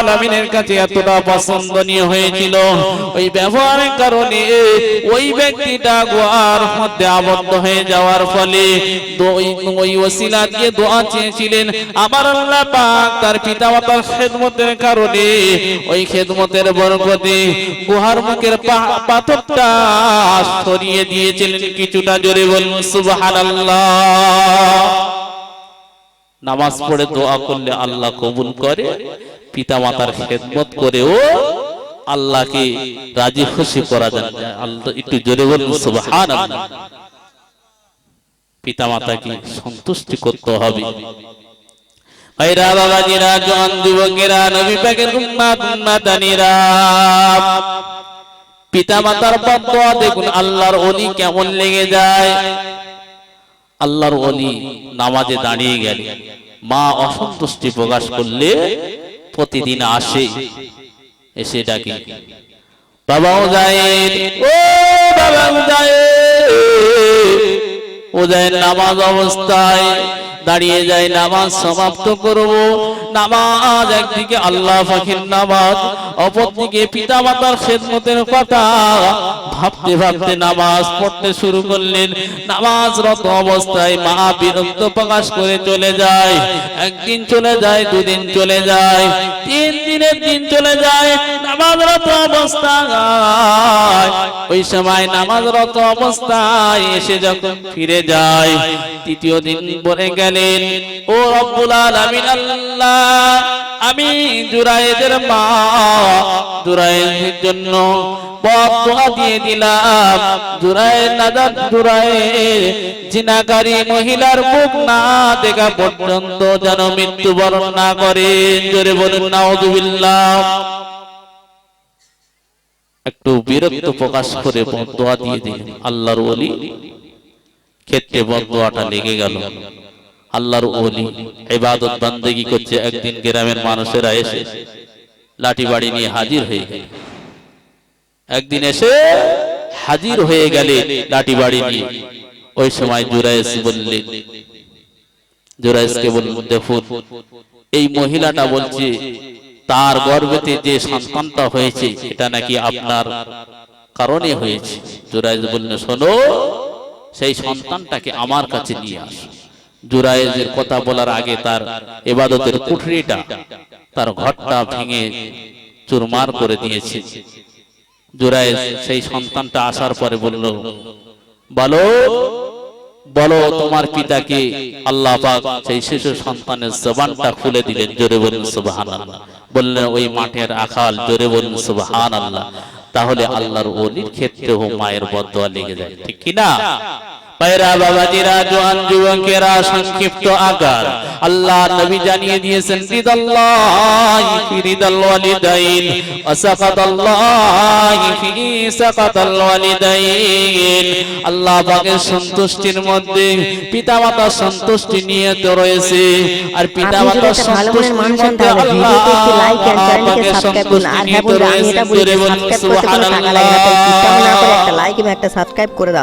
আলামিনের কাছে এতটা পছন্দনীয় হয়েছিল, ওই ব্যবহারের কারণে ওই ব্যক্তিটা গুহার মধ্যে আবদ্ধ হয়ে যাওয়ার ফলে ওই ওসিলা দিয়ে দোয়া চেয়েছিলেন আমার আল্লাহ পাক তার পিতামাতার খেদমতের কারণে, ওই খেদমতের বরকতে গুহার মুখের পাথরটা সরিয়ে দিয়েছিলেন কিছুটা। জোরে বলুন সুবহানাল্লাহ। নামাজ পড়ে দোয়া করলে আল্লাহ কবুল করে, পিতামাতার খেদমত করেও আল্লাহকে রাজি খুশি করা যায়। আল্লাহ একটু জোরে বলুন সুবহানাল্লাহ। পিতামাতাকে সন্তুষ্টি করতে হবে। ভাইরা বাবাজিরা, জওয়ান যুবকেরা, নবী পাকের উম্মাতানিরা, পিতামাতার বদদোয়া দেখুন আল্লাহর ওলি কেমন লেগে যায়। আল্লাহর ওলি নামাজে দাঁড়িয়ে গেলে মা অসন্তুষ্টি প্রকাশ করলে প্রতিদিন আসে, এসে ডাকে বাবা উজাইর, ও বাবা উজাইর। উজাইর নামাজ অবস্থায় দাঁড়িয়ে যায়, নামাজ সমাপ্ত করব। নামাজ একদিকে আল্লাহ পাকের নামাজ, অপরদিকে পিতামাতার খেদমতের কথা ভাবতে ভাবতে নামাজ পড়তে শুরু করলেন। নামাজরত অবস্থায় মা বিরক্ত প্রকাশ করে চলে যায়। একদিন চলে যায়, দুদিন চলে যায়, 3 দিনের দিন চলে যায়। নামাজরত অবস্থায় ওই সময় নামাজরত অবস্থায় এসে যখন ফিরে যায়, 3য় দিন বলে গেলেন, ও রব্বুল আলামিন আল্লাহ, আমি জুরায়েদের মা জুরায়েদের জন্য বদদোয়া দিয়ে দিলাম। জুরায়েদ নাজাত, জুরায়েদ জিনাকারী মহিলার মুখ না দেখা পর্যন্ত যেন মৃত্যুবরণ না করে। জোরে বলুন নাউযুবিল্লাহ। একটু বিরক্ত প্রকাশ করে বদদোয়া দিয়ে দিলেন। আল্লাহর ওলি ক্ষেত্রে বদদোয়াটা লেগে গেল। আল্লাহর ওলি ইবাদত বান্দেগি করছে, একদিন গ্রামের মানুষেরা এসে লাঠি বাড়ি নিয়ে হাজির হয়ে গেল। একদিন এসে হাজির হয়ে গেলে লাঠি বাড়ি নিয়ে। ওই সময় জুরায়েজ বললেন, জুরায়েজকে বললেন, দেখুন এই মহিলাটা বলছে তার গর্ভেতে যে সন্তানটা হয়েছে এটা নাকি আপনার কারণে হয়েছে। জুরায়েজ বললেন, শোনো, সেই সন্তানটাকে আমার কাছে নিয়ে আসো। জুরায়েজের কথা বলার আগে তার ইবাদতের কুঠরিটা, তার ঘরটা ভেঙে চুরমার করে দিয়েছে। জুরায়েজ সেই সন্তানটা আসার পরে বলল, বলো বলো তোমার পিতাকে। আল্লাহ পাক সেই শিশু সন্তানের জবানটা খুলে দিলেন। জোরে বলুন সুবহানাল্লাহ। বললেন, ওই মাঠের আখাল। জোরে বলুন সুবহানাল্লাহ। তাহলে আল্লাহর ওলির ক্ষেত্রেও মায়ের বদদোয়া লেগে যায়, ঠিক কি না? ভাইরা বাবাজিরা, জওয়ান যুবকেরা, সংক্ষিপ্ত আকার আল্লাহ নবী জানিয়ে দিয়েছেন, রিদাল্লাহি ফি রিদাল ওয়ালিদাইন ওয়া সাকাতাল্লাহি ফি সাকাতাল ওয়ালিদাইন। আল্লাহ পাকের সন্তুষ্টির মধ্যে পিতামাতার সন্তুষ্টি নিহিত রয়েছে, আর পিতামাতার সন্তুষ্টির মধ্যে আল্লাহ পাকের সন্তুষ্টি নিহিত রয়েছে। জোরে বলুন সুবহানাল্লাহ। একটা লাইক এবং একটা সাবস্ক্রাইব করে দাও।